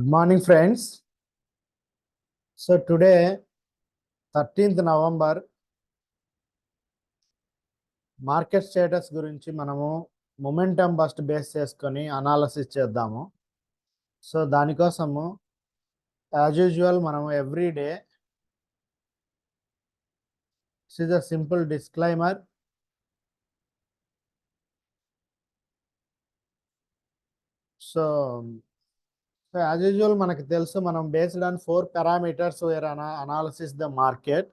Good morning, friends. So today, 13th November, market status గురించి మనము momentum burst base చేసుకొని analysis చేద్దాము. So దానికోసము యాజ్ యూజువల్ మనము every day this is a simple disclaimer. So as usual మనకు తెలుసు, మనం based on 4 parameters where analysis the market.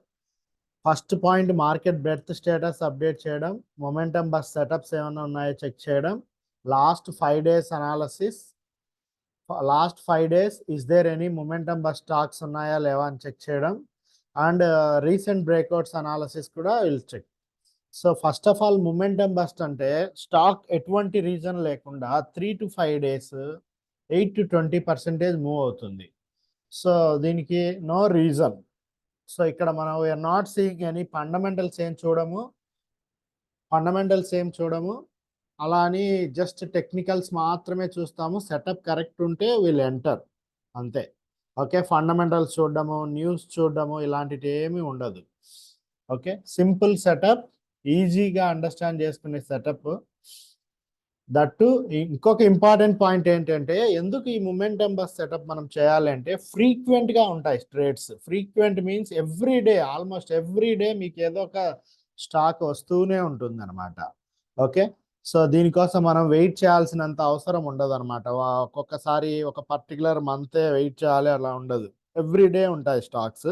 First point market breadth status update చేయడం, మొమెంటం బస్ సెటప్స్ ఏమైనా ఉన్నాయో చెక్ చేయడం, last 5 days analysis, last 5 days is there any momentum burst stocks ఉన్నాయా లేవా అని చెక్ చేయడం, అండ్ రీసెంట్ బ్రేక్అవుట్స్ అనాలిసిస్ కూడా will check. So first of all momentum burst అంటే స్టాక్ ఎటువంటి రీజన్ లేకుండా 3 to 5 days 8 to 20% మూవ్ అవుతుంది. సో దీనికి నో రీజన్. సో ఇక్కడ మనం we're not seeing any fundamentals ఏం చూడము, అలా అని జస్ట్ టెక్నికల్స్ మాత్రమే చూస్తాము. సెటప్ కరెక్ట్ ఉంటే వీల్ ఎంటర్, అంతే. ఓకే, ఫండమెంటల్స్ చూడడము, న్యూస్ చూడడము ఇలాంటివి ఏమీ ఉండదు. ఓకే, సింపుల్ సెటప్, ఈజీగా అండర్స్టాండ్ చేసుకునే సెటప్. దట్టు ఇంకొక ఇంపార్టెంట్ పాయింట్ ఏంటంటే, ఎందుకు ఈ మొమెంటం బస్ సెటప్ మనం చేయాలంటే ఫ్రీక్వెంట్గా ఉంటాయి trades. Frequent means every day, almost every day మీకు ఏదో ఒక స్టాక్ వస్తూనే ఉంటుంది అనమాట. ఓకే, సో దీనికోసం మనం వెయిట్ చేయాల్సినంత అవసరం ఉండదు అనమాట. ఒక్కొక్కసారి ఒక పర్టికులర్ మంతే వెయిట్ చేయాలి అలా ఉండదు, ఎవ్రీ డే ఉంటాయి స్టాక్స్.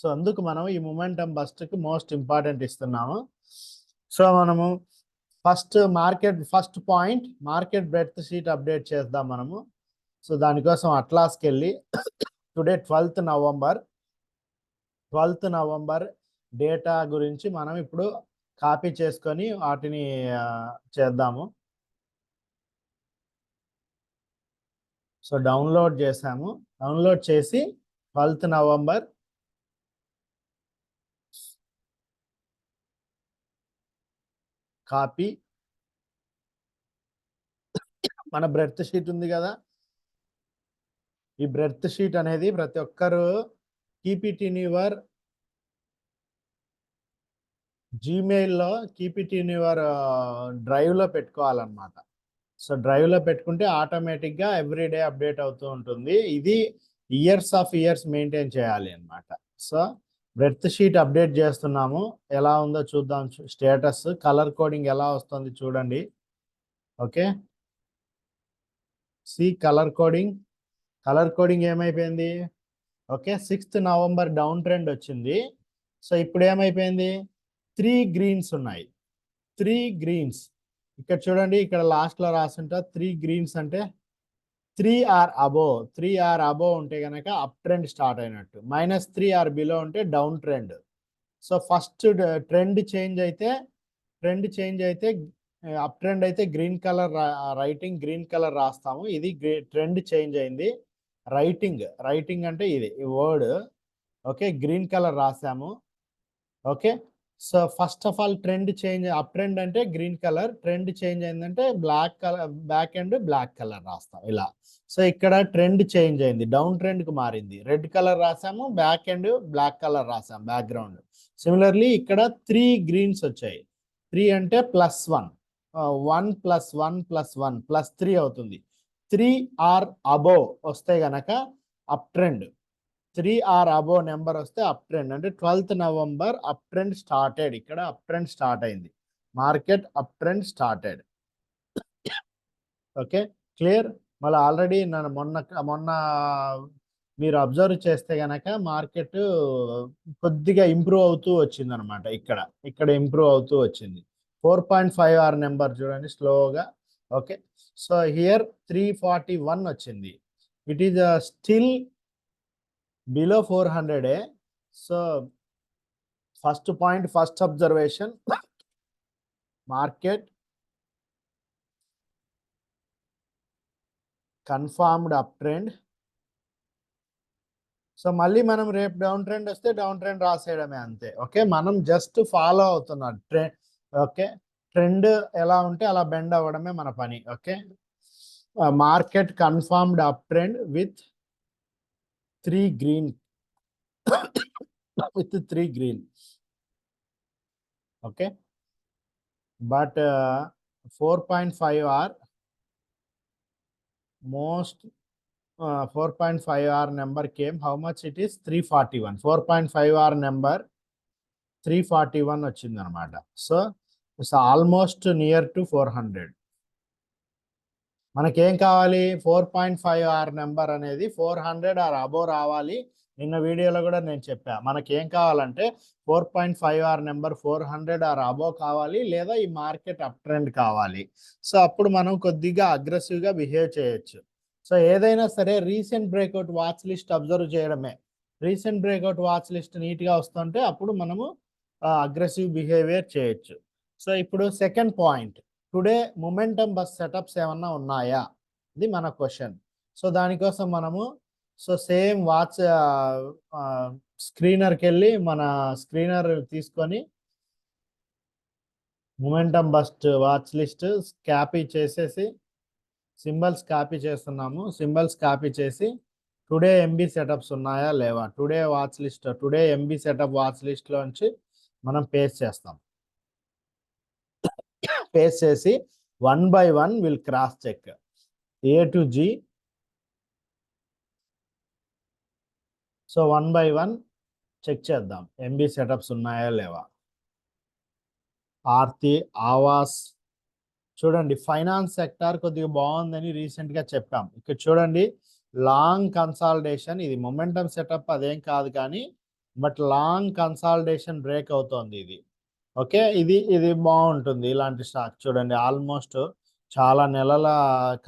సో అందుకు మనం ఈ మొమెంటం బస్ట్కి మోస్ట్ ఇంపార్టెంట్ ఇస్తున్నాము. సో మనము first point market breadth sheet update చేద్దాం మనము. సో దానికోసం అట్లాస్కి వెళ్ళి టుడే 12th నవంబర్ డేటా గురించి మనం ఇప్పుడు కాపీ చేసుకొని వాటిని చేద్దాము. సో డౌన్లోడ్ చేసాము, డౌన్లోడ్ చేసి 12th నవంబర్ కాపీ, మన బ్రెడ్త్ షీట్ ఉంది కదా, ఈ బ్రెడ్త్ షీట్ అనేది ప్రతి ఒక్కరు కీప్ ఇట్ ఇన్ యువర్ జీమెయిల్లో, కీప్ ఇట్ ఇన్ యువర్ డ్రైవ్లో పెట్టుకోవాలన్నమాట. సో డ్రైవ్లో పెట్టుకుంటే ఆటోమేటిక్గా ఎవ్రీడే అప్డేట్ అవుతూ ఉంటుంది. ఇది ఇయర్స్ మెయింటైన్ చేయాలి అన్నమాట. సో బ్రెడ్త్ షీట్ అప్డేట్ చేస్తున్నాము, ఎలా ఉందో చూద్దాం. స్టేటస్ కలర్ కోడింగ్ ఎలా వస్తుంది చూడండి. ఓకే, సి కలర్ కోడింగ్ ఏమైపోయింది. Okay, 6th November down trend వచ్చింది. సో ఇప్పుడు ఏమైపోయింది, 3 గ్రీన్స్ ఉన్నాయి. 3 గ్రీన్స్ ఇక్కడ చూడండి, ఇక్కడ లాస్ట్లో రాసుంటా 3 గ్రీన్స్ అంటే 3 ఆర్ అబోవ్ ఉంటే కనుక అప్ ట్రెండ్ స్టార్ట్ అయినట్టు, -3 ఆర్ బిలో ఉంటే down trend. So first trend change అయితే అప్ ట్రెండ్ అయితే గ్రీన్ కలర్ గ్రీన్ కలర్ రాస్తాము. ఇది ట్రెండ్ చేంజ్ అయింది. రైటింగ్ అంటే ఇది వర్డ్. ఓకే, గ్రీన్ కలర్ రాసాము. Okay, so first of all trend change, up trend అంటే గ్రీన్ కలర్, ట్రెండ్ చేంజ్ అయిందంటే black colour, back end black colour రాస్తాం ఇలా. సో ఇక్కడ ట్రెండ్ చేంజ్ అయింది, డౌన్ ట్రెండ్కి మారింది, రెడ్ కలర్ రాసాము, బ్యాక్ ఎండ్ బ్లాక్ కలర్ రాసాము బ్యాక్గ్రౌండ్. సిమిలర్లీ ఇక్కడ 3 గ్రీన్స్ వచ్చాయి. 3 అంటే +1, 1 + 1 + 1 +3 అవుతుంది. 3 ఆర్ అబోవ్ వస్తే గనక up trend, 3 or above number వస్తే అప్ ట్రెండ్. అంటే 12th November up trend started, ఇక్కడ అప్ ట్రెండ్ స్టార్ట్ అయింది, market up trend started. Okay, clear. మళ్ళీ ఆల్రెడీ మొన్న మీరు అబ్జర్వ్ చేస్తే గనక మార్కెట్ కొద్దిగా ఇంప్రూవ్ అవుతూ వచ్చింది అనమాట. ఇక్కడ ఇంప్రూవ్ అవుతూ వచ్చింది. 4.5 ఆర్ నెంబర్ చూడండి స్లోగా. ఓకే, సో హియర్ 341 వచ్చింది. It is still below 400. So first point, first observation, market confirmed up trend. So మళ్ళీ మనం రేపు డౌన్ ట్రెండ్ వస్తే డౌన్ ట్రెండ్ రాసేయడమే అంతే. ఓకే, మనం జస్ట్ ఫాలో అవుతున్నాం ట్రెండ్. ఓకే, ట్రెండ్ ఎలా ఉంటే అలా బెండ్ అవ్వడమే మన పని. Okay, market confirmed up trend with 3 green with 3 green. Okay, but 4.5 are most 4.5 R number came. How much it is? 341. 4.5 R number 341 వచ్చింది అనమాట. So it's almost near to 400. మనకేం కావాలి? 4.5 ఆర్ నెంబర్ అనేది 400 ఆర్ అబోవ్ రావాలి. నిన్న వీడియోలో కూడా నేను చెప్పా, మనకేం కావాలంటే 4.5 ఆర్ నెంబర్ 400 ఆర్ అబోవ్ కావాలి, లేదా ఈ మార్కెట్ అప్ ట్రెండ్ కావాలి. సో అప్పుడు మనం కొద్దిగా అగ్రెసివ్గా బిహేవ్ చేయొచ్చు. సో ఏదైనా సరే recent breakout watch list observe చేయడమే. రీసెంట్ బ్రేక్అవుట్ వాచ్ లిస్ట్ నీట్గా వస్తుంటే అప్పుడు మనము అగ్రెసివ్ బిహేవియర్ చేయొచ్చు. సో ఇప్పుడు second point, today momentum burst setups ఏమన్నా ఉన్నాయా, ఇది మన క్వశ్చన్. సో దానికోసం మనము సేమ్ వాచ్ స్క్రీనర్కి వెళ్ళి మన స్క్రీనర్ తీసుకొని momentum burst watch list copy చేసేసి సింబల్స్ కాపీ చేస్తున్నాము. సింబల్స్ కాపీ చేసి టుడే ఎంబీ సెటప్స్ ఉన్నాయా లేవా, today watch list, today MB setup watch లిస్ట్లోంచి మనం పేస్ట్ చేస్తాం. పేస్ట్ చేసి 1 by 1 will cross check A to G. So 1 by 1 check చేద్దాం ఎంబీ సెటప్స్ ఉన్నాయా లేవా. ఆర్తి, ఆవాస్, చూడండి ఫైనాన్స్ సెక్టార్ కొద్దిగా బాగుందని రీసెంట్గా చెప్పాం. ఇక్కడ చూడండి లాంగ్ కన్సాలిడేషన్, ఇది మొమెంటం సెటప్ అదేం కాదు కానీ బట్ లాంగ్ కన్సాలిడేషన్ బ్రేక్ అవుతోంది ఇది. ఓకే, ఇది బాగుంటుంది ఇలాంటి స్టాక్. చూడండి ఆల్మోస్ట్ చాలా నెలల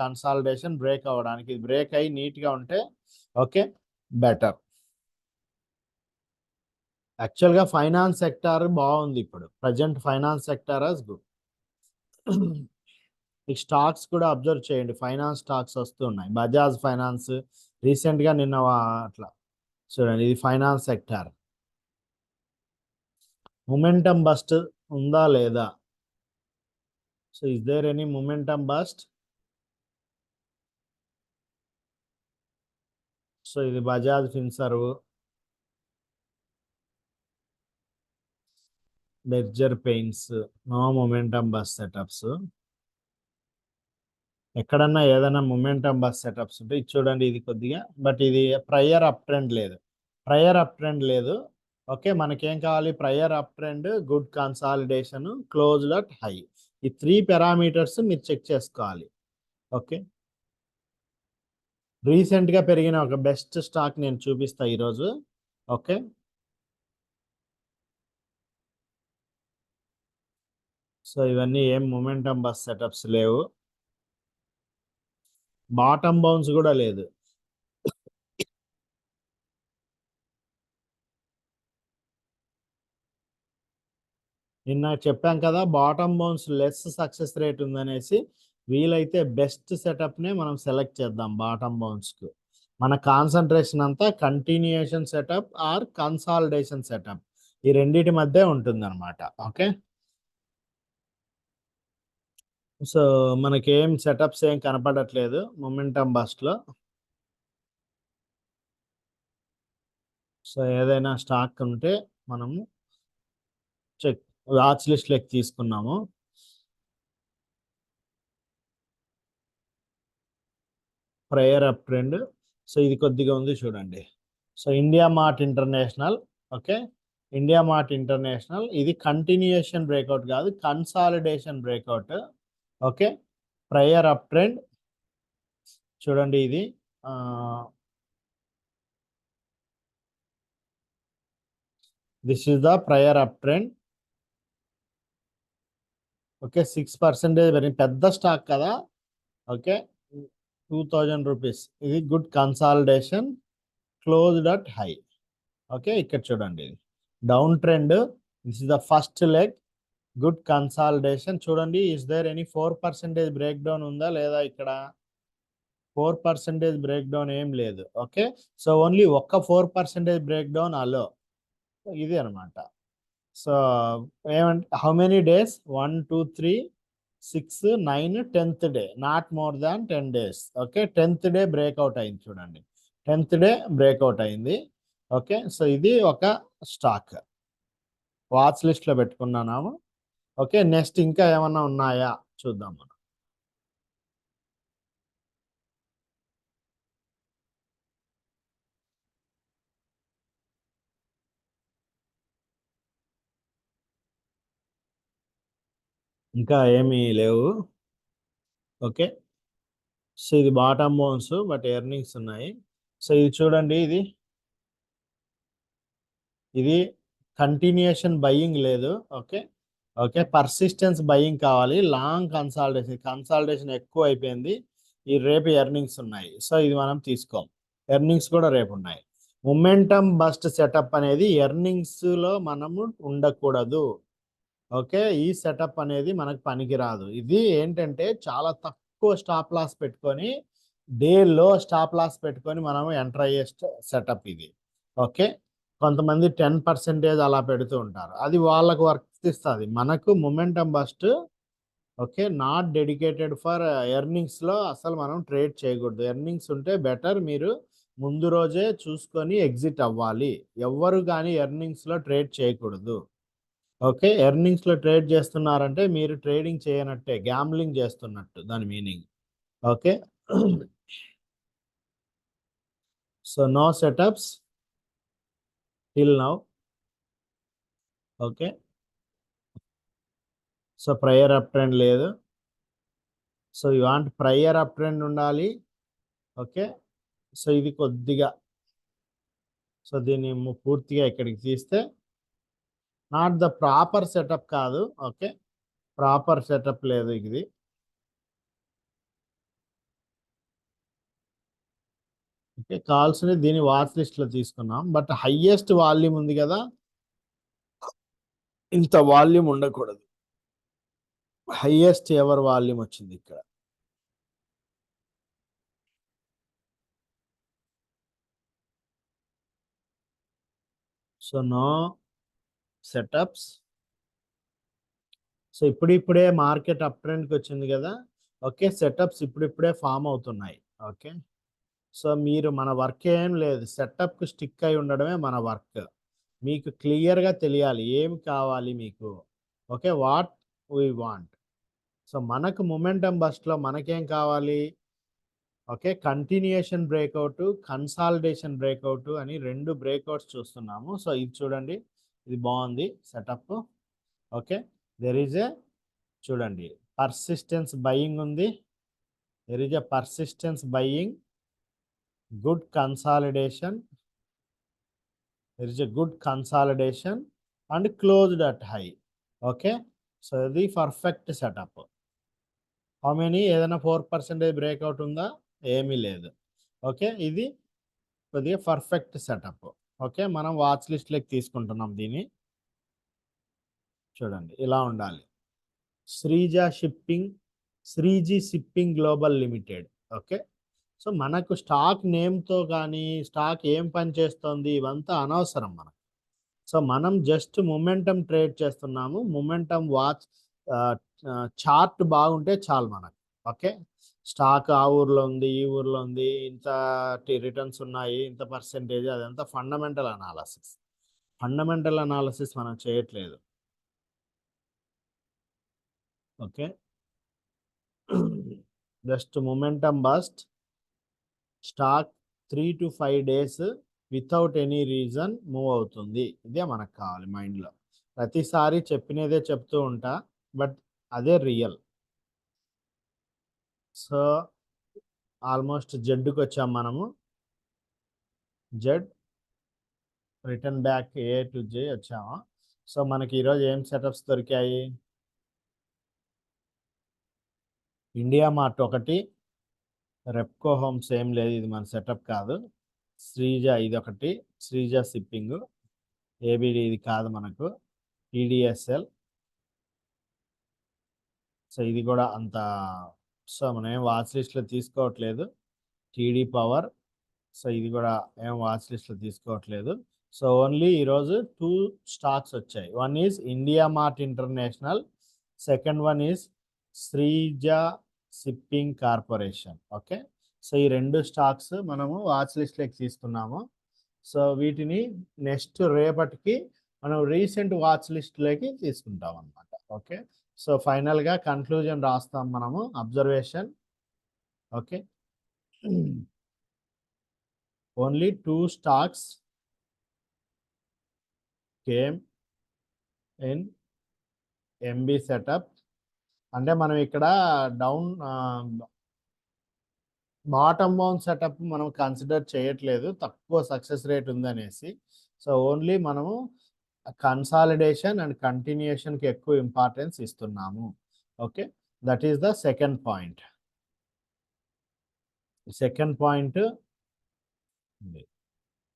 కన్సాలిడేషన్ బ్రేక్ అవ్వడానికి, ఇది బ్రేక్ అయ్యి నీట్గా ఉంటే ఓకే బెటర్. యాక్చువల్గా ఫైనాన్స్ సెక్టార్ బాగుంది ఇప్పుడు present, finance sector as good. ఈ స్టాక్స్ కూడా అబ్జర్వ్ చేయండి, ఫైనాన్స్ స్టాక్స్ వస్తున్నాయి. బజాజ్ ఫైనాన్స్ రీసెంట్గా నిన్న అట్లా చూడండి, ఇది ఫైనాన్స్ సెక్టార్. మొమెంటం బస్ట్ ఉందా లేదా? So is there any momentum burst? So ఇది Bajaj Finserv, Berger paints, no momentum burst setups. ఎక్కడన్నా ఏదైనా మొమెంటం బస్ సెటప్స్ ఉంటే ఇది చూడండి, ఇది కొద్దిగా బట్ ఇది ప్రయర్ అప్ ట్రెండ్ లేదు, ప్రయర్ అప్ ట్రెండ్ లేదు. ఓకే, మనకేం కావాలి? Prior up trend, good consolidation, closed at high. ఈ 3 పారామీటర్స్ మీరు చెక్ చేసుకోవాలి. ఓకే, రీసెంట్గా పెరిగిన ఒక బెస్ట్ స్టాక్ నేను చూపిస్తా ఈరోజు. ఓకే, సో ఇవన్నీ ఏం మొమెంటం బస్ సెటప్స్ లేవు, బాటమ్ బౌన్స్ కూడా లేదు. నిన్న చెప్పాం కదా bottom bounce less success rate ఉందనేసి, వీలైతే బెస్ట్ సెటప్నే మనం సెలెక్ట్ చేద్దాం బాటమ్ బౌన్స్కు. మన కాన్సన్ట్రేషన్ అంతా continuation setup are consolidation setup, ఈ రెండింటి మధ్య ఉంటుంది అనమాట. ఓకే, సో మనకేం సెటప్స్ ఏం కనపడట్లేదు మొమెంటం బస్ట్లో. సో ఏదైనా స్టాక్ ఉంటే మనము చెక్ వాచ్ లిస్ట్లోకి తీసుకున్నాము. ప్రయర్ అప్ ట్రెండ్, సో ఇది కొద్దిగా ఉంది చూడండి. So India mart international, okay, India mart international ఇది కంటిన్యూయేషన్ బ్రేక్అవుట్ కాదు, consolidation breakout. Okay, prior up trend చూడండి, ఇది this is the prior up trend. Okay, 6% పెద్ద స్టాక్ కదా. ఓకే, 2000 రూపీస్, ఇది good consolidation, closed at high. Okay, ఇక్కడ చూడండి ఇది down trend, this is the first leg, good consolidation. చూడండి is there any 4% break down ఉందా లేదా? ఇక్కడ 4% బ్రేక్ డౌన్ ఏం లేదు. ఓకే, సో ఓన్లీ ఒక్క 4% బ్రేక్ డౌన్ అలో, ఇది అనమాట. సో ఏమంటే how many days? 1 2 3 6, 9, 10th day, not more than 10 days. Okay, 10th day breakout అయింది చూడండి, 10th డే బ్రేక్అవుట్ అయింది. ఓకే, సో ఇది ఒక స్టాక్ వాచ్ లిస్ట్లో పెట్టుకున్నాము. ఓకే, నెక్స్ట్ ఇంకా ఏమన్నా ఉన్నాయా చూద్దాం మనం. ఇంకా ఏమీ లేవు. ఓకే, సో ఇది బాటమ్ బౌన్స్ బట్ ఎర్నింగ్స్ ఉన్నాయి. సో ఇది చూడండి, ఇది కంటిన్యూషన్ బయింగ్ లేదు. ఓకే, ఓకే, పర్సిస్టెన్స్ బయింగ్ కావాలి. లాంగ్ కన్సాలిడేషన్ ఎక్కువ అయిపోయింది. ఈ రేపు ఎర్నింగ్స్ ఉన్నాయి, సో ఇది మనం తీసుకోం. ఎర్నింగ్స్ కూడా రేపు ఉన్నాయి. మొమెంటమ్ బస్ట్ సెటప్ అనేది ఎర్నింగ్స్లో మనము ఉండకూడదు. ఓకే, ఈ సెటప్ అనేది మనకు పనికిరాదు. ఇది ఏంటంటే చాలా తక్కువ స్టాప్ లాస్ పెట్టుకొని, డేలో స్టాప్ లాస్ పెట్టుకొని మనము ఎంటర్ అయ్యే సెటప్ ఇది. ఓకే, కొంతమంది 10% అలా పెడుతూ ఉంటారు, అది వాళ్ళకు వర్తిస్తుంది. మనకు momentum burst okay, not dedicated for ఎర్నింగ్స్లో అసలు మనం ట్రేడ్ చేయకూడదు. ఎర్నింగ్స్ ఉంటే బెటర్, మీరు ముందు రోజే చూసుకొని ఎగ్జిట్ అవ్వాలి. ఎవ్వరు కానీ ఎర్నింగ్స్లో ట్రేడ్ చేయకూడదు. ఓకే, ఎర్నింగ్స్లో ట్రేడ్ చేస్తున్నారంటే మీరు ట్రేడింగ్ చేయనట్టే, గ్యాంబ్లింగ్ చేస్తున్నట్టు దాని meaning. Okay, so no setups till now. Okay, so prior up trend లేదు. So you want prior up trend ఉండాలి. ఓకే, సో ఇది కొద్దిగా, సో దీన్ని పూర్తిగా ఇక్కడికి తీస్తే నాట్ ద ప్రాపర్ సెటప్ కాదు. ఓకే, ప్రాపర్ సెటప్ లేదు ఇది. ఓకే, కావాల్సింది దీని వాచ్ లిస్ట్లో తీసుకున్నాం, బట్ హైయెస్ట్ వాల్యూమ్ ఉంది కదా, ఇంత వాల్యూమ్ ఉండకూడదు. హైయెస్ట్ ఎవర్ వాల్యూమ్ వచ్చింది ఇక్కడ. So no setups. సో ఇప్పుడిప్పుడే మార్కెట్ అప్ ట్రెండ్కి వచ్చింది కదా. ఓకే, సెటప్స్ ఇప్పుడిప్పుడే ఫామ్ అవుతున్నాయి. ఓకే, సో మీరు, మన వర్క్ ఏం లేదు, సెటప్కి స్టిక్ అయి ఉండడమే మన వర్క్. మీకు క్లియర్గా తెలియాలి ఏం కావాలి మీకు. Okay, what we want. So మనకు మొమెంటమ్ బస్ట్లో మనకేం కావాలి. Okay, continuation breakout, consolidation breakout అని 2 బ్రేక్అవుట్స్ చూస్తున్నాము. సో ఇది చూడండి, ఇది బాగుంది setup. Okay, there is a, చూడండి, పర్సిస్టెన్స్ బయింగ్ ఉంది. There is a persistence buying, good consolidation, there is a good consolidation and closed at high. Okay, so ఇది perfect setup. How many, ఏదైనా 4% breakout ఉందా, ఏమీ లేదు. ఓకే, ఇది కొద్దిగా perfect setup. Okay, మనం వాచ్ లిస్ట్లోకి తీసుకుంటున్నాం దీన్ని. చూడండి, ఇలా ఉండాలి. Sreeji shipping global limited. Okay, so మనకు స్టాక్ నేమ్తో కానీ స్టాక్ ఏం పని చేస్తుంది ఇవంతా అనవసరం మనకు. సో మనం జస్ట్ మొమెంటం ట్రేడ్ చేస్తున్నాము. మొమెంటం వాచ్ చార్ట్ బాగుంటే చాలు మనకు. ఓకే, స్టాక్ ఆ ఊర్లో ఉంది, ఈ ఊర్లో ఉంది, ఇంత రిటర్న్స్ ఉన్నాయి, ఇంత పర్సెంటేజ్, అదంతా ఫండమెంటల్ అనాలసిస్. ఫండమెంటల్ అనాలసిస్ మనం చేయట్లేదు. Okay, just momentum burst, stock 3 to 5 days without any reason move అవుతుంది. ఇదే మనకు కావాలి మైండ్లో. ప్రతిసారి చెప్పినదే చెప్తూ ఉంటా, బట్ అదే రియల్. సో ఆల్మోస్ట్ జెడ్కి వచ్చాం మనము. Z return back A to జే వచ్చాము. సో మనకి ఈరోజు ఏం సెటప్స్ దొరికాయి. ఇండియా మార్ట్ ఒకటి, రెప్కో హోమ్స్ ఏం లేదు, ఇది మన సెటప్ కాదు. శ్రీజ ఇది ఒకటి, శ్రీజ షిప్పింగ్, ఏబిడి ఇది కాదు మనకు, టీడీఎస్ఎల్. సో ఇది కూడా అంత, సో మనం ఏం వాచ్ లిస్ట్లో తీసుకోవట్లేదు. టీడీ పవర్, సో ఇది కూడా ఏం వాచ్ లిస్ట్లో తీసుకోవట్లేదు. సో ఓన్లీ ఈరోజు 2 స్టాక్స్ వచ్చాయి. One is India mart international, second one is Sreeja shipping corporation. Okay, so ఈ రెండు స్టాక్స్ మనము వాచ్ లిస్ట్లోకి తీసుకున్నాము. సో వీటిని నెక్స్ట్ రేపటికి మనం రీసెంట్ వాచ్ లిస్ట్లోకి తీసుకుంటాం అన్నమాట. ఓకే, సో ఫైనల్గా కన్క్లూజన్ రాస్తాం మనము. Observation. Okay, only 2 stocks came in MB setup. అంటే మనం ఇక్కడ డౌన్ బాటమ్ బౌన్ సెటప్ మనం కన్సిడర్ చేయట్లేదు, తక్కువ సక్సెస్ రేట్ ఉందనేసి. సో ఓన్లీ మనము కన్సాలిడేషన్ అండ్ కంటిన్యూషన్కి ఎక్కువ ఇంపార్టెన్స్ ఇస్తున్నాము. Okay, that is the second point. Second point.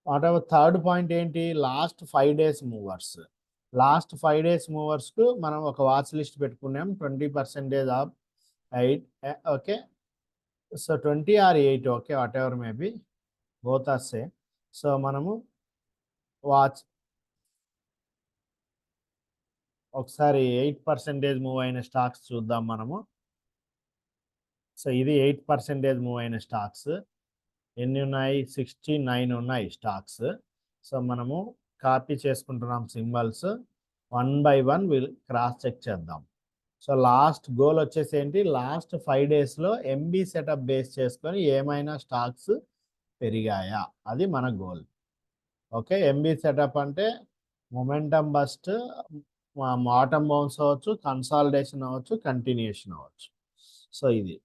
Whatever third point ఏంటి? Last 5 days movers. Last 5 days మూవర్స్కు మనం ఒక వాచ్ లిస్ట్ పెట్టుకున్నాం. 20% of 8. Okay, so 20 or 8, okay, whatever maybe, both are same. So మనము watch ఒకసారి 8% move అయిన stocks చూద్దాం మనము. సో ఇది 8% మూవ్ అయిన స్టాక్స్. ఎన్ని ఉన్నాయి? 69 ఉన్నాయి స్టాక్స్. సో మనము కాపీ చేసుకుంటున్నాం symbols. 1 by 1 will cross check చేద్దాం. సో లాస్ట్ గోల్ వచ్చేసి ఏంటి? లాస్ట్ 5 daysలో ఎంబీ సెటప్ బేస్ చేసుకొని ఏమైనా స్టాక్స్ పెరిగాయా, అది మన గోల్. ఓకే, ఎంబీ సెటప్ అంటే మొమెంటమ్ బస్ట్, బాటమ్ బౌన్స్ అవ్వచ్చు, కన్సాలిడేషన్ అవ్వచ్చు, కంటిన్యూషన్ అవ్వచ్చు. సో ఇది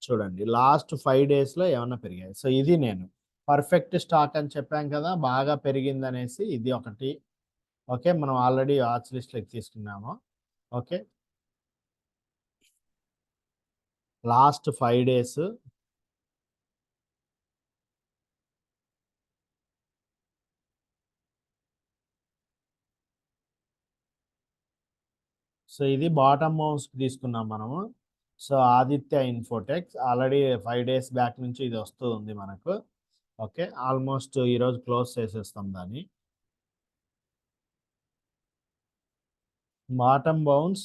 చూడండి, లాస్ట్ 5 daysలో ఏమన్నా పెరిగాయి. సో ఇది నేను పర్ఫెక్ట్ స్టాక్ అని చెప్పాం కదా, బాగా పెరిగింది అనేసి. ఇది ఒకటి. ఓకే, మనం ఆల్రెడీ వాచ్ లిస్ట్లోకి తీసుకున్నాము. Okay, last 5 days. సో ఇది బాటమ్ మౌన్స్ తీసుకున్నాం మనము. So Aditya Infotechs already 5 days back నుంచి ఇది వస్తూ ఉంది మనకు. ఓకే, ఆల్మోస్ట్ ఈరోజు క్లోజ్ చేసేస్తాం దాన్ని. Bottom bounce.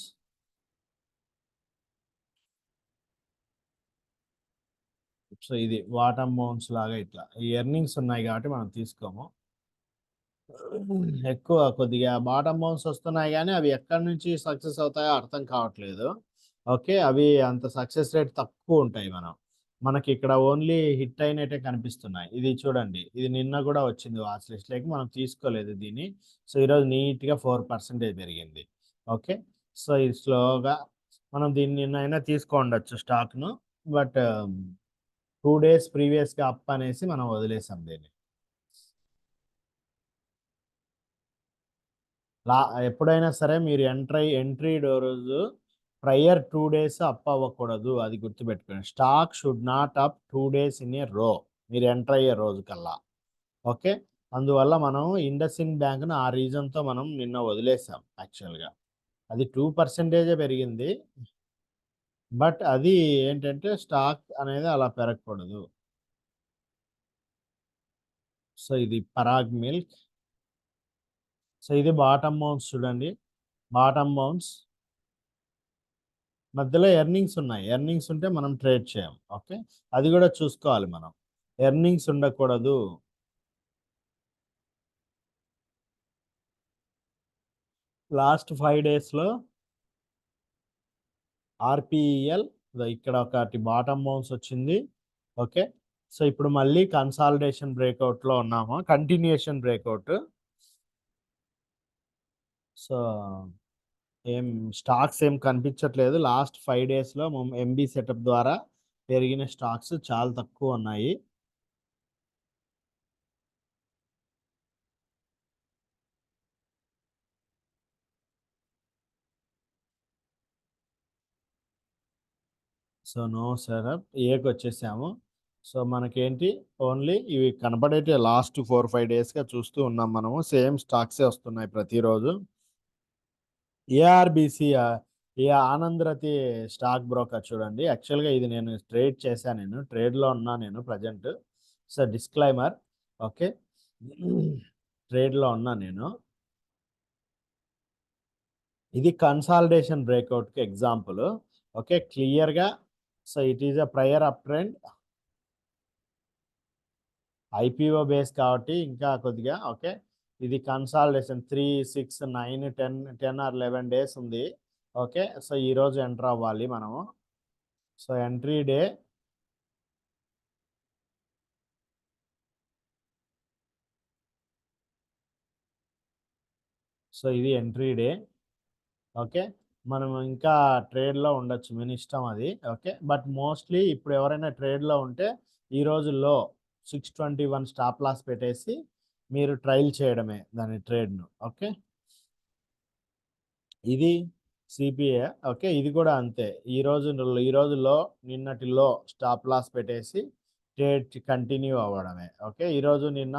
సో ఇది బాటమ్ బౌన్స్ లాగా ఇట్లా ఈ ఎర్నింగ్స్ ఉన్నాయి కాబట్టి మనం తీసుకోము. ఎక్కువ కొద్దిగా బాటమ్ బౌన్స్ వస్తున్నాయి కానీ అవి ఎక్కడి నుంచి సక్సెస్ అవుతాయో అర్థం కావట్లేదు. ఓకే, అవి అంత సక్సెస్ రేట్ తక్కువ ఉంటాయి. మనకి ఇక్కడ ఓన్లీ హిట్ అయినట్టే కనిపిస్తున్నాయి. ఇది చూడండి, ఇది నిన్న కూడా వచ్చింది వాచ్ లిస్ట్లోకి, మనం తీసుకోలేదు దీన్ని. సో ఈరోజు నీట్గా 4% పెరిగింది. ఓకే, సో ఇది స్లోగా మనం దీన్ని నిన్న అయినా తీసుకోండొచ్చు స్టాక్ను, బట్ 2 days ప్రీవియస్గా అప్ అనేసి మనం వదిలేసాం దీన్ని. ఎప్పుడైనా సరే మీరు ఎంట్రీ రోజు ప్రైయర్ 2 days అప్ అవ్వకూడదు, అది గుర్తుపెట్టుకోండి. Stock should not up 2 days in a రో, మీరు ఎంటర్ అయ్యే రోజు కల్లా. ఓకే, అందువల్ల మనం ఇండస్ఇండ్ బ్యాంక్ను ఆ రీజన్తో మనం నిన్న వదిలేసాం. యాక్చువల్గా అది 2% పెరిగింది, బట్ అది ఏంటంటే స్టాక్ అనేది అలా పెరగకూడదు. సో ఇది పరాగ్ మిల్క్. సో ఇది బాటమ్ బౌన్స్ చూడండి, బాటమ్ బౌన్స్ మధ్యలో ఎర్నింగ్స్ ఉన్నాయి. ఎర్నింగ్స్ ఉంటే మనం ట్రేడ్ చేయం. ఓకే, అది కూడా చూసుకోవాలి మనం, ఎర్నింగ్స్ ఉండకూడదు. లాస్ట్ 5 daysలో ఆర్పిఈఎల్ ఇక్కడ ఒకటి బాటమ్ బౌన్స్ వచ్చింది. ఓకే, సో ఇప్పుడు మళ్ళీ కన్సాలిడేషన్ బ్రేక్అవుట్లో ఉన్నాము, కంటిన్యూషన్ బ్రేక్అవుట్. సో స్టాక్స్ ఏం కనిపించట్లేదు. లాస్ట్ 5 daysలో ఎంబీ సెటప్ ద్వారా పెరిగిన స్టాక్స్ చాలా తక్కువ ఉన్నాయి. సో నో సెటప్ ఏకి వచ్చేసాము. సో మనకేంటి ఓన్లీ ఇవి కనపడేటి లాస్ట్ 4-5 daysగా చూస్తూ ఉన్నాం మనము. సేమ్ స్టాక్సే వస్తున్నాయి ప్రతిరోజు. ఏఆర్బిసి, ఏ ఆనందరతి స్టాక్ బ్రోకర్ చూడండి. యాక్చువల్గా ఇది నేను ట్రేడ్ చేశాను, నేను ట్రేడ్లో ఉన్నా నేను ప్రజెంట్. So disclaimer. ఓకే, ట్రేడ్లో ఉన్నా నేను. ఇది కన్సాలిడేషన్ బ్రేక్అవుట్కి ఎగ్జాంపుల్. ఓకే, క్లియర్గా. So it is a prior up trend, IPO base కాబట్టి ఇంకా కొద్దిగా ఓకే. ఇది కన్సాలిడేషన్ 3, 6, 9, 10 ఆర్ 11 డేస్ ఉంది. ఓకే, సో ఈరోజు ఎంటర్ అవ్వాలి మనము. సో ఎంట్రీ డే సో ఇది ఎంట్రీ డే. ఓకే, మనం ఇంకా ట్రేడ్లో ఉండొచ్చు, మన ఇష్టం అది. ఓకే, బట్ మోస్ట్లీ ఇప్పుడు ఎవరైనా ట్రేడ్లో ఉంటే ఈ రోజుల్లో 621 స్టాప్ లాస్ పెట్టేసి మీరు ట్రయల్ చేయడమే దాని ట్రేడ్ను. ఓకే, ఇది సిపిఏ. ఓకే, ఇది కూడా అంతే. ఈ రోజుల్లో నిన్నటిలో స్టాప్ లాస్ పెట్టేసి ట్రేడ్ కంటిన్యూ అవ్వడమే. ఓకే, ఈరోజు నిన్న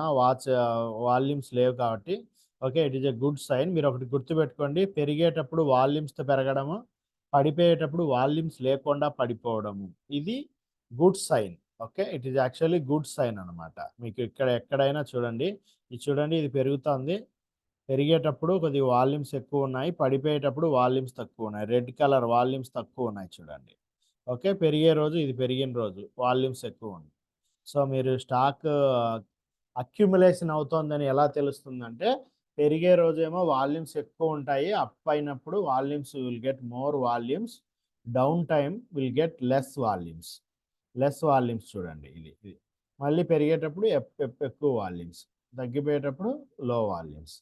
వాల్యూమ్స్ లేవు కాబట్టి okay, it is a good sign. మీరు ఒకటి గుర్తుపెట్టుకోండి, పెరిగేటప్పుడు వాల్యూమ్స్ పెరగడము, పడిపోయేటప్పుడు వాల్యూమ్స్ లేకుండా పడిపోవడము, ఇది good sign. Okay, it is actually good sign అనమాట. మీకు ఇక్కడ ఎక్కడైనా చూడండి, ఇది చూడండి, ఇది పెరుగుతుంది. పెరిగేటప్పుడు కొద్దిగా వాల్యూమ్స్ ఎక్కువ ఉన్నాయి, పడిపోయేటప్పుడు వాల్యూమ్స్ తక్కువ ఉన్నాయి. రెడ్ కలర్ వాల్యూమ్స్ తక్కువ ఉన్నాయి చూడండి. ఓకే, పెరిగే రోజు ఇది పెరిగిన రోజు వాల్యూమ్స్ ఎక్కువ ఉంది. సో మీరు స్టాక్ అక్యుములేషన్ అవుతోందని ఎలా తెలుస్తుందంటే, పెరిగే రోజేమో వాల్యూమ్స్ ఎక్కువ ఉంటాయి, అప్ అయినప్పుడు volumes will get more volumes, down time will get less volumes చూడండి. ఇది మళ్ళీ పెరిగేటప్పుడు ఎక్కువ వాల్యూమ్స్, తగ్గిపోయేటప్పుడు లో వాల్యూమ్స్.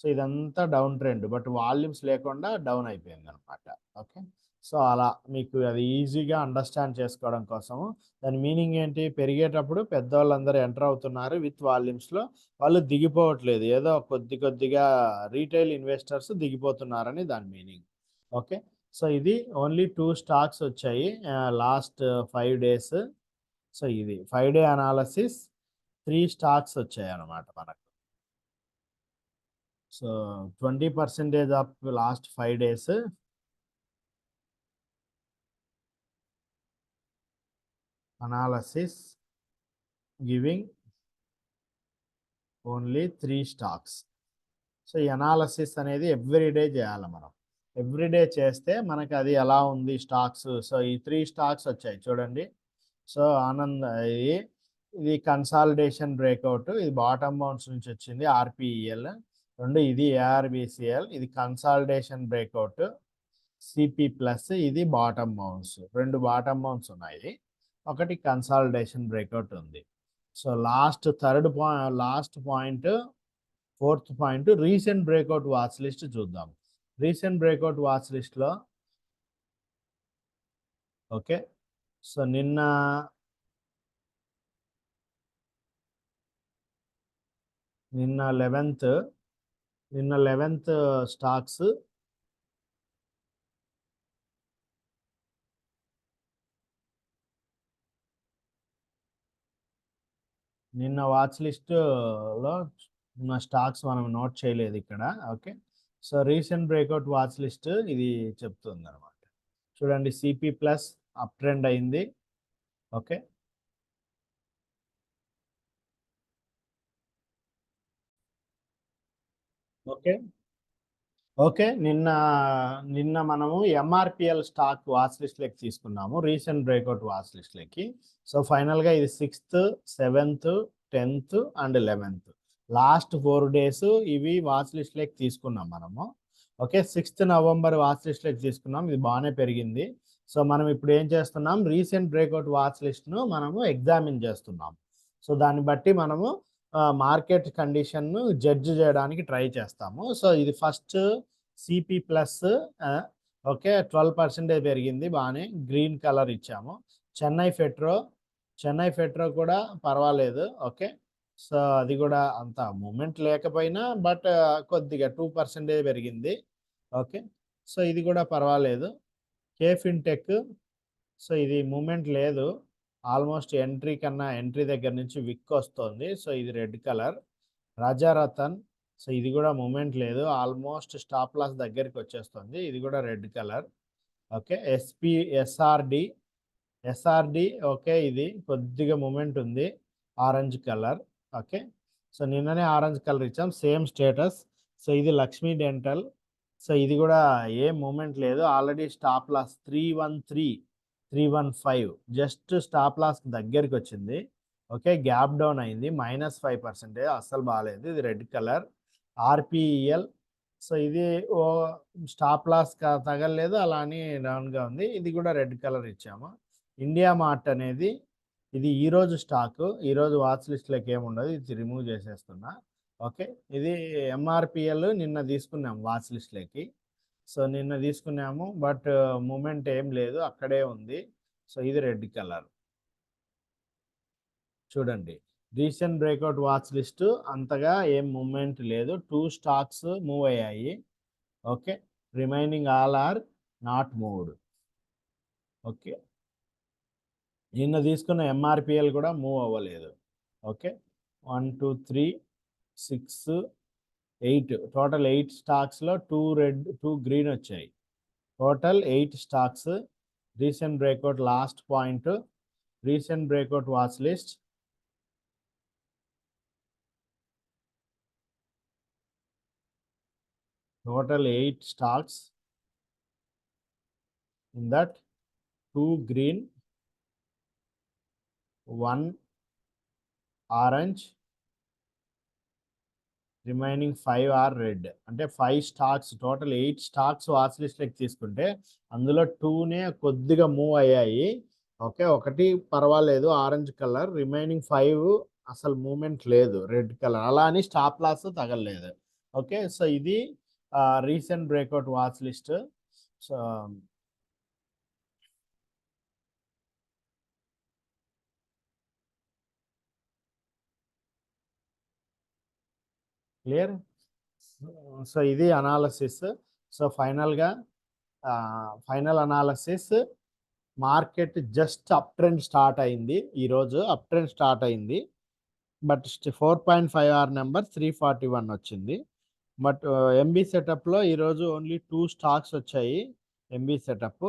సో ఇదంతా డౌన్ ట్రెండ్, బట్ వాల్యూమ్స్ లేకుండా డౌన్ అయిపోయింది అనమాట. ఓకే, సో అలా మీకు అది ఈజీగా అండర్స్టాండ్ చేసుకోవడం కోసము. దాని మీనింగ్ ఏంటి, పెరిగేటప్పుడు పెద్దవాళ్ళందరూ ఎంటర్ అవుతున్నారు విత్ వాల్యూమ్స్లో, వాళ్ళు దిగిపోవట్లేదు, ఏదో కొద్దిగా రీటైల్ ఇన్వెస్టర్స్ దిగిపోతున్నారని దాని మీనింగ్. ఓకే, సో ఇది ఓన్లీ 2 స్టాక్స్ వచ్చాయి లాస్ట్ 5 డేస్. సో ఇది 5 డే అనాలసిస్, 3 స్టాక్స్ వచ్చాయి అన్నమాట మనకు. So 20% of last 5 days, analysis giving only 3 stocks. So ఈ అనాలసిస్ అనేది ఎవ్రీడే చేయాలి మనం. ఎవ్రీడే చేస్తే మనకి అది ఎలా ఉంది స్టాక్స్. సో ఈ 3 స్టాక్స్ వచ్చాయి చూడండి. సో ఆనంద్, ఇది కన్సాలిడేషన్ బ్రేక్అవుట్, ఇది బాటమ్ బౌన్స్ నుంచి వచ్చింది ఆర్పిఈఎల్. ఇది ఏఆర్బిసిఎల్, ఇది కన్సాలిడేషన్ బ్రేక్అవుట్. సిపి ప్లస్, ఇది బాటమ్ బౌన్స్. 2 బాటమ్ బౌన్స్ ఉన్నాయి, ఒకటి కన్సాలిడేషన్ బ్రేక్అవుట్ ఉంది. So last point, 4th point, recent breakout watch list చూద్దాం. రీసెంట్ బ్రేక్అవుట్ వాచ్ లిస్ట్లో ఓకే, సో నిన్న 11th స్టాక్స్ నిన్న వాచ్ లిస్ట్లో ఉన్న స్టాక్స్ మనం నోట్ చేయలేదు ఇక్కడ. Okay, so recent breakout watch list ఇది చెప్తుంది అనమాట. చూడండి, సిపి ప్లస్ అప్ ట్రెండ్ అయింది. Okay, okay, okay. నిన్న మనము ఎంఆర్పిఎల్ స్టాక్ వాచ్ లిస్ట్లోకి తీసుకున్నాము, రీసెంట్ బ్రేక్అవుట్ వాచ్ లిస్ట్లోకి. సో ఫైనల్గా ఇది 6th, 7th, 10th and 11th last 4 days ఇవి వాచ్ లిస్ట్లోకి తీసుకున్నాం మనము. ఓకే, 6th నవంబర్ వాచ్ లిస్ట్లోకి తీసుకున్నాం, ఇది బాగానే పెరిగింది. సో మనం ఇప్పుడు ఏం చేస్తున్నాం, రీసెంట్ బ్రేక్అవుట్ వాచ్ లిస్ట్ను మనము ఎగ్జామిన్ చేస్తున్నాం. సో దాన్ని బట్టి మనము మార్కెట్ కండిషన్ను జడ్జ్ చేయడానికి ట్రై చేస్తాము. సో ఇది ఫస్ట్ సిపి ప్లస్, ఓకే, 12% పెరిగింది, బాగానే గ్రీన్ కలర్ ఇచ్చాము. చెన్నై ఫెట్రో కూడా పర్వాలేదు. ఓకే, సో అది కూడా అంత మూమెంట్ లేకపోయినా బట్ కొద్దిగా 2% పెరిగింది. ఓకే, సో ఇది కూడా పర్వాలేదు. కేఫిన్టెక్, సో ఇది మూమెంట్ లేదు, ఆల్మోస్ట్ ఎంట్రీ దగ్గర నుంచి విక్ వస్తుంది. సో ఇది రెడ్ కలర్. రాజారతన్, సో ఇది కూడా మూమెంట్ లేదు, ఆల్మోస్ట్ స్టాప్ లాస్ దగ్గరికి వచ్చేస్తుంది, ఇది కూడా red colour. Okay, SRD, okay, ఇది కొద్దిగా మూమెంట్ ఉంది, ఆరెంజ్ కలర్. ఓకే, సో నిన్ననే ఆరెంజ్ కలర్ ఇచ్చాం, సేమ్ స్టేటస్. సో ఇది లక్ష్మీ డెంటల్, సో ఇది కూడా ఏం మూమెంట్ లేదు. Already stop loss 313 315 just stop loss దగ్గరికి వచ్చింది. ఓకే, గ్యాప్ డౌన్ అయింది -5%, అస్సలు బాగాలేదు. ఇది రెడ్ కలర్ ఆర్పిఈఎల్. సో ఇది ఓ స్టాప్ లాస్ తగలలేదు, అలా అని డౌన్గా ఉంది. ఇది కూడా రెడ్ కలర్ ఇచ్చాము. ఇండియా మార్ట్ అనేది ఇది ఈరోజు స్టాక్, ఈరోజు వాచ్ లిస్ట్లోకి ఏముండదు, ఇది రిమూవ్ చేసేస్తున్నా. ఓకే, ఇది ఎంఆర్పిఎల్ నిన్న తీసుకున్నాం వాచ్ లిస్ట్లోకి. సో నిన్న తీసుకున్నాము, బట్ మూమెంట్ ఏం లేదు, అక్కడే ఉంది. సో ఇది రెడ్ కలర్ చూడండి. రీసెంట్ బ్రేక్అవుట్ వాచ్ లిస్ట్ అంతగా ఏం మూమెంట్ లేదు. 2 స్టాక్స్ మూవ్ అయ్యాయి. Okay, remaining all are not moved. Okay, నిన్న తీసుకున్న ఎంఆర్పిఎల్ కూడా మూవ్ అవ్వలేదు. ఓకే, 1 2 3 6 8 టోటల్ 8 స్టాక్స్లో 2 రెడ్ 2 గ్రీన్ వచ్చాయి. Total 8 stocks. Recent breakout last point, recent breakout watch list. Total 8 stocks. In that 2 green, 1 orange, remaining 5 are red. అంటే 5 stocks, total 8 stocks watch లిస్ట్లోకి తీసుకుంటే అందులో 2నే కొద్దిగా మూవ్ అయ్యాయి. ఓకే, ఒకటి పర్వాలేదు ఆరెంజ్ కలర్, రిమైనింగ్ 5 అసలు మూమెంట్ లేదు రెడ్ కలర్. అలా అని స్టాప్ లాస్ తగలలేదు. ఓకే, సో ఇది recent breakout watch list. So clear. So ఇది అనాలసిస్. సో ఫైనల్గా final analysis, market just up trend start అయింది. ఈరోజు అప్ ట్రెండ్ స్టార్ట్ అయింది, బట్ 4.5 నెంబర్ 341 వచ్చింది. బట్ ఎంబీ సెటప్లో ఈరోజు ఓన్లీ 2 స్టాక్స్ వచ్చాయి. ఎంబీ సెటప్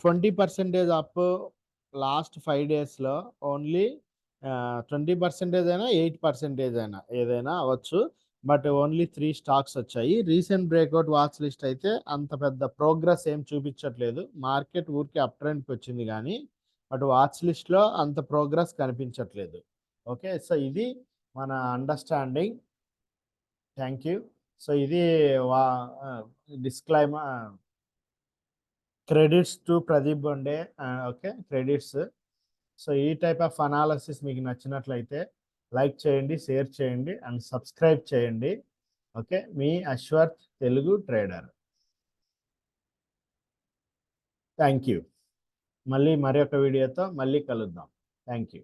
20% అప్ లాస్ట్ 5 డేస్లో. ఓన్లీ 20% అయినా 8% అయినా ఏదైనా అవ్వచ్చు, బట్ ఓన్లీ 3 స్టాక్స్ వచ్చాయి. రీసెంట్ బ్రేక్అవుట్ వాచ్ లిస్ట్ అయితే అంత పెద్ద ప్రోగ్రెస్ ఏం చూపించట్లేదు. మార్కెట్ ఊరికి అప్ ట్రెండ్కి వచ్చింది కానీ, బట్ వాచ్ లిస్ట్లో అంత ప్రోగ్రెస్ కనిపించట్లేదు. ఓకే, సో ఇది మన అండర్స్టాండింగ్. Thank you. సో ఇది disclaimer, credits to Pradeep Bonde. Okay, credits. So ఈ టైప్ ఆఫ్ అనాలసిస్ మీకు నచ్చినట్లయితే లైక్ చేయండి, షేర్ చేయండి అండ్ సబ్స్క్రైబ్ చేయండి. ఓకే, మీ Ashwarth Telugu trader. Thank you. మళ్ళీ మరొక వీడియోతో మళ్ళీ కలుద్దాం. Thank you.